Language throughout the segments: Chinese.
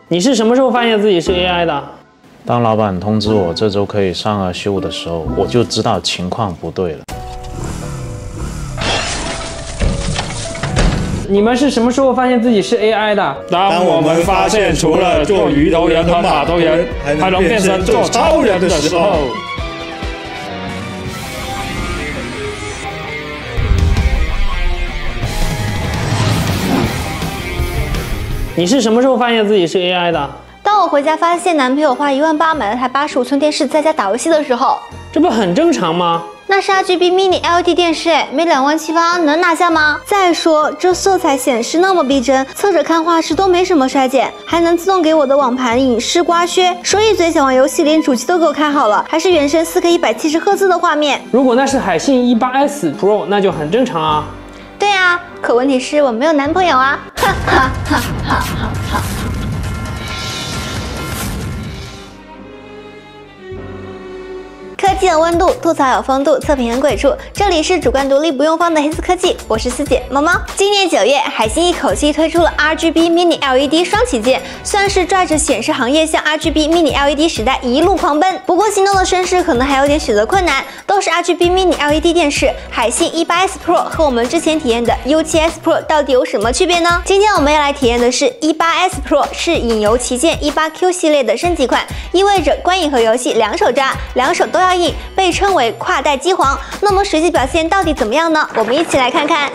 你是什麼時候發現自己是 AI 的？當老闆通知我這週可以上而休的時候，我就知道情況不對了。你們是什麼時候發現自己是 AI 的？當我們發現除了做魚頭人和馬頭人，還能變身做超人的時候。你是什麼時候發現自己是 AI 的？當我回家發現男朋友花18000買了台85寸電視，在家打遊戲的時候。這不很正常嗎？那是 RGB Mini LED 電視，沒27800能拿下嗎？再說這色彩顯示那麼逼真，側着看畫質都沒什麼衰減，還能自動給我的網盤影視刮靴，所以最想玩遊戲連主機都給我開好了，還是原生4K 170赫茲的畫面。如果那是海信 18S Pro， 那就很正常啊。对啊，可問題是我沒有男朋友啊，哈哈哈哈哈哈。科技有溫度，吐槽有風度，測評很鬼畜。這裡是主觀獨立不用方的黑色科技，我是四姐貓貓。今年9月，海信一口氣推出了 RGB Mini LED 雙旗艦，算是拽着顯示行業向 RGB Mini LED 時代一路狂奔。不過心動的紳士可能還有點選擇困難，都是 RGB Mini LED 電視，海信 18S Pro 和我們之前體驗的 U7S Pro 到底有什麼區別呢？今天我們要來體驗的是 18S Pro， 是影遊旗艦 18Q 系列的升級款，意味着觀影和遊戲兩手抓，兩手都要硬，被稱為跨代機皇。那麼實際表現到底怎麼樣呢？我們一起來看看。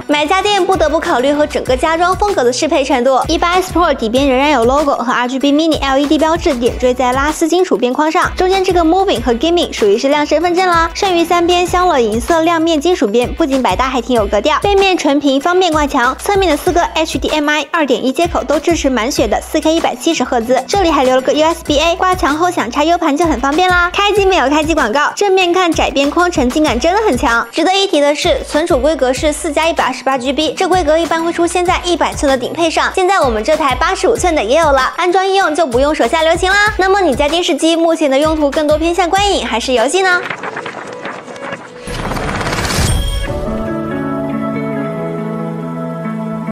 買家電不得不考慮和整個家裝風格的適配程度。18S Pro 底邊仍然有 logo 和 RGB Mini LED 標誌點綴在拉絲金屬邊框上，中間這個 Moving 和 Gaming 屬於是亮身份證啦。剩餘3邊鑲了銀色亮面金屬邊，不僅百搭還挺有格調。背面純平方便掛牆，側面的4個 HDMI 2.1 接口都支持滿血的 4K 170赫茲，這裡還留了個 USB-A， 掛牆後想插 U 盤就很方便啦。開機沒有開機廣告，正面看窄邊框沉浸感真的很強。值得一提的是，存儲規格是4+128GB， 這規格一般會出現在100寸的頂配上，現在我們這台85寸的也有了，安裝應用就不用手下留情啦。那麼你家電視機目前的用途更多偏向觀影還是遊戲呢？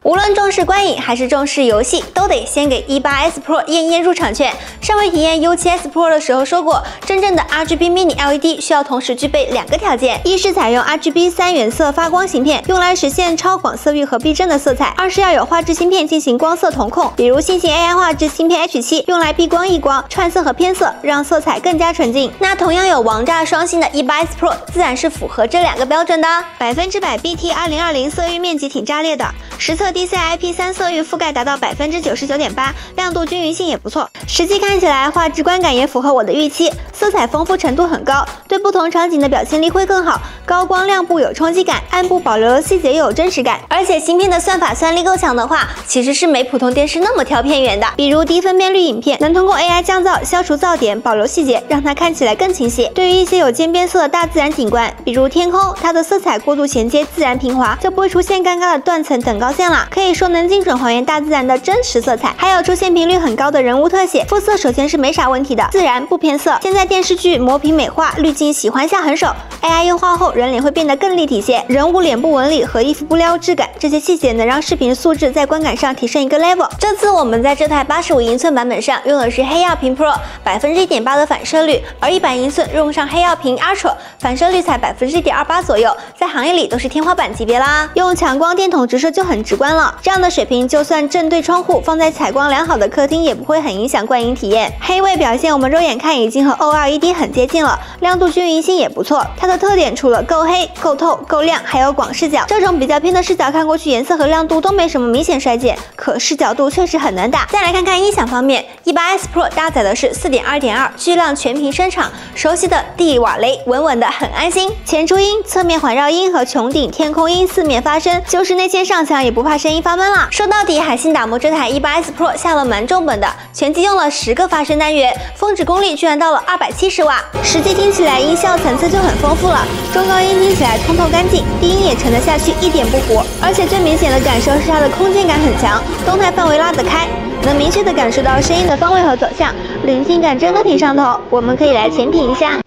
無論重視觀影還是重視遊戲，都得先給 18S Pro 驗入場券。上回體驗 U7S Pro 的時候說過，真正的 RGB Mini LED 需要同時具備2個條件：一是採用 RGB 3原色發光芯片，用來實現超廣色域和逼真的色彩；二是要有畫質芯片進行光色同控，比如新型 AI 畫質芯片 H7， 用來避光抑光、串色和偏色，讓色彩更加純淨。那同樣有王炸雙星的 18S Pro 自然是符合這2個標準的，100% BT 2020色域面積挺炸裂的，實測DCI-IP3 色域覆蓋達到 99.8%， 亮度均勻性也不錯。實際看起來畫質觀感也符合我的預期，色彩豐富程度很高，對不同場景的表現力會更好。高光亮部有衝擊感，暗部保留了細節又有真實感。而且芯片的算法算力夠強的話，其實是沒普通電視那麼挑偏遠的。比如低分辨率影片能通過 AI 降噪消除噪點，保留細節，讓它看起來更清晰。對於一些有漸變色的大自然景觀，比如天空，它的色彩過渡銜接自然平滑，就不會出現尷尬的斷層等高線了。可以說能精準還原大自然的真實色彩。還有出现頻率很高的人物特寫，膚色首先是沒啥問題的，自然不偏色。現在電視劇磨平美化濾鏡喜歡下狠手 ，AI 優化後人臉會變得更立體些，人物臉部紋理和衣服布料質感，這些細節能讓視頻素質在觀感上提升一個 level。這次我們在這台85英寸版本上用的是黑曜屏 Pro， 1.8%的反射率，而100英寸用上黑曜屏 Ultra， 反射率才1.28%左右，在行業裡都是天花板級別啦。用強光電筒直射就很直觀了，這樣的水平就算正對窗戶，放在採光良好的客廳也不會很影響觀影體驗。黑位表現我們肉眼看已經和 OLED 很接近了，亮度均勻性也不錯。它的特點除了夠黑、夠透、夠亮，還有廣視角。這種比較偏的視角看過去顏色和亮度都沒什麼明顯衰減，可視角度確實很能打。再來看看音響方面， 18S Pro 搭載的是 4.2.2 巨亮全屏聲場，熟悉的蒂瓦雷穩穩的很安心。前出音、側面環繞音和穹頂天空音四面發聲，就是內嵌上牆也不怕聲音發悶啦。說到底，海信打磨這台 18S Pro 下了蠻重本的，全機用了10個發聲單元，峰值功率居然到了270瓦，實際聽起來音效層次就很豐富了。中高音聽起來通透乾淨，低音也沉得下去，一點不糊。而且最明顯的感受是它的空間感很強，动態範圍拉得開，能明確地感受到聲音的方位和走向，聆聽感真的挺上頭。我們可以來前品一下。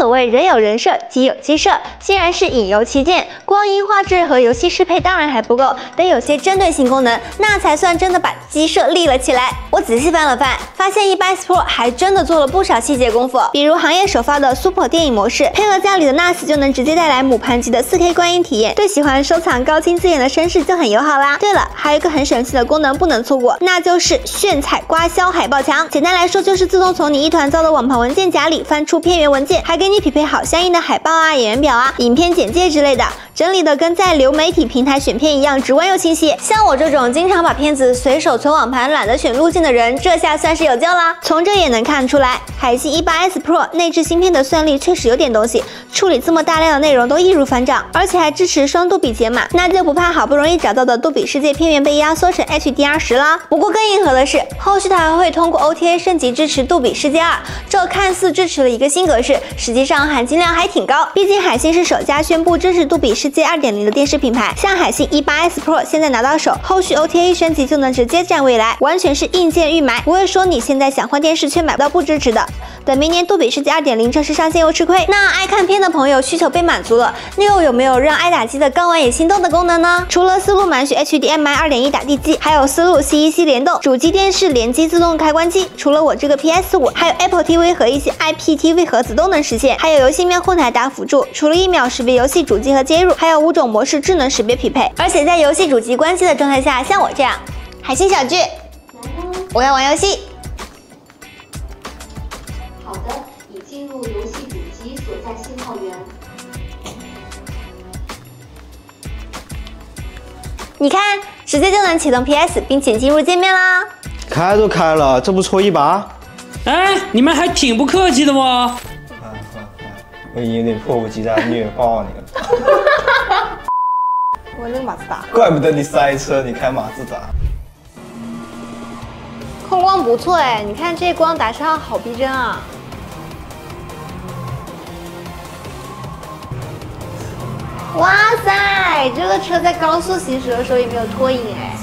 所謂人有人設，機有機設，既然是引遊旗艦，光陰畫質和遊戲適配當然還不夠，得有些針對性功能，那才算真的把機設立了起來。我仔細翻了翻，發現 180S Pro 還真的做了不少細節功夫，比如行業首發的 Super 電影模式，配合家裡的 NAS 就能直接帶來母盤級的 4K 觀影體驗，對喜歡收藏高清字眼的紳士就很友好啦。对了，還有一個很神奇的功能不能錯過，那就是炫彩刮削海報牆。簡單來說就是自動從你一團糟的網盤文件夾裡翻出片源文件，還給你匹配好相應的海報啊、演員表啊、影片簡介之類的，整理的跟在流媒體平台選片一樣直觀又清晰。像我這種經常把片子隨手存網盤、懶得選路徑的人，這下算是有救啦。從這也能看出來，海信 180S Pro 內置芯片的算力確實有點東西，處理這麼大量的內容都易如反掌，而且還支持雙杜比解碼，那就不怕好不容易找到的杜比世界片源被壓縮成 HDR10啦。不過更硬核的是，後續它還會通過 OTA 升級支持杜比世界2，這看似支持了一個新格式，實際上含金量還挺高。畢竟海信是首家宣布支持杜比世界 2.0 的電視品牌，像海信 180S Pro 現在拿到手，後續 OTA 升級就能直接佔未來，完全是硬件預買，不會說你現在想換電視卻買不到不支持的。等明年杜比世界 2.0 正式上線又吃虧。那愛看片的朋友需求被滿足了，那又有沒有讓愛打機的剛玩也心動的功能呢？除了思路滿血 HDMI 2.1 打地機，還有思路 CEC 聯動主機電視聯機自動開關機。除了我這個 PS5，還有 Apple TV 和一些 IPTV 盒子都能實現，還有遊戲面混台打輔助，除了1秒識別遊戲主機和接入，還有5種模式智能識別匹配。而且在遊戲主機關機的狀態下，像我這樣，海信小聚，我要玩遊戲。好的，已進入遊戲主機所在信號源。你看，直接就能啟動 PS， 並且進入界面啦。開都開了，這不搓一把？哎，你們還挺不客氣的嘛。我已經有點迫不及待虐爆你了。我那個馬自達，怪不得你塞車，你開馬自達。控光不錯哎，你看這光打上好逼真啊！哇塞，這個車在高速行駛的時候也沒有拖影哎。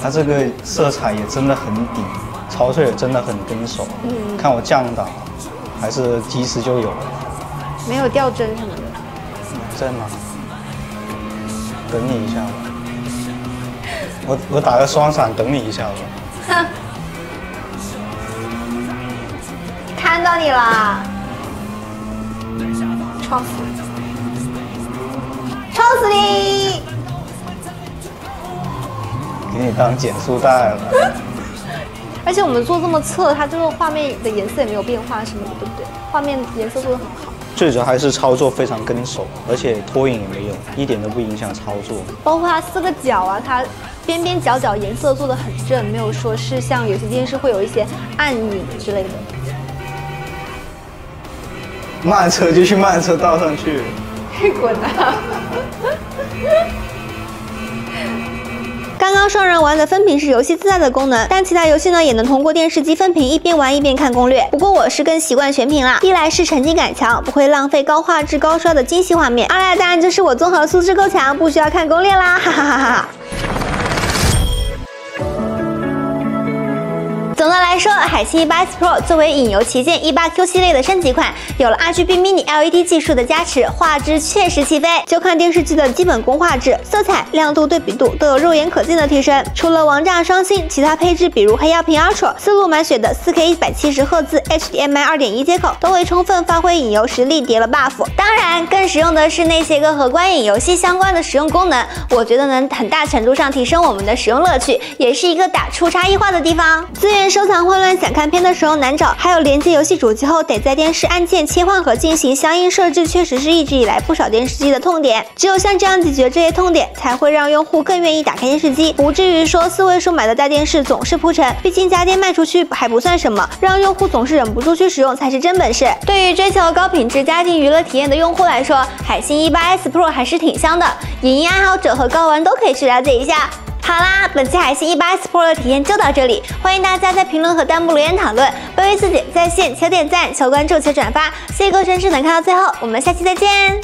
它這個色彩也真的很頂，操作也真的很跟手。看我降檔，還是及時就有了，沒有掉帧什麼的。在哪？等你一下吧。我打個雙閃等你一下吧。哼，看到你了，撞死你！撞死你！給你當減速帶了。而且我們做這麼側，它就是畫面的顏色也沒有變化什麼的，對不對？畫面顏色做得很好。最主要還是操作非常跟手，而且拖影也沒有，一點都不影響操作。包括它4個角啊，它邊邊角角顏色做得很正，沒有說是像有些電視會有一些暗影之類的。慢車就去慢車道上去。滾啊！剛剛雙人玩的分屏是遊戲自帶的功能，但其他遊戲呢也能通過電視機分屏一邊玩一邊看攻略。不過我是更習慣全屏啦，一來是沉浸感強，不會浪費高畫質高刷的精細畫面；二來當然就是我綜合素質夠強，不需要看攻略啦，哈哈哈哈。总的來說，海信 180S Pro 作為引遊旗艦 18Q 系列的升級款，有了 RGB Mini LED 技術的加持，畫質確實起飛。就看電視機的基本功畫質、色彩、亮度、對比度都有肉眼可見的提升。除了王炸雙星，其他配置比如黑曜屏 Ultra、思路滿血的 4K 170赫茲 HDMI 2.1接口，都為充分發揮引遊實力疊了 buff。當然，更實用的是那些個和觀影遊戲相關的實用功能，我覺得能很大程度上提升我們的使用樂趣，也是一個打出差異化的地方。資源收藏混亂，想看片的時候難找，還有連接遊戲主機後得在電視按鍵切換和進行相應設置，確實是一直以來不少電視機的痛點。只有像這樣解決這些痛點，才會讓用戶更願意打開電視機，不至於說4位數買的大電視總是鋪陳。畢竟家電賣出去還不算什麼，讓用戶總是忍不住去使用才是真本事。對於追求高品質家庭娛樂體驗的用戶來說，海信 180S Pro 還是挺香的，影音愛好者和高玩都可以去了解一下。好啦，本期海信 180S Pro 的體驗就到這裡，歡迎大家在評論和彈幕留言討論。卑微自己在線求點讚、求關注、求轉發，謝謝各位支持能看到最後，我們下期再見。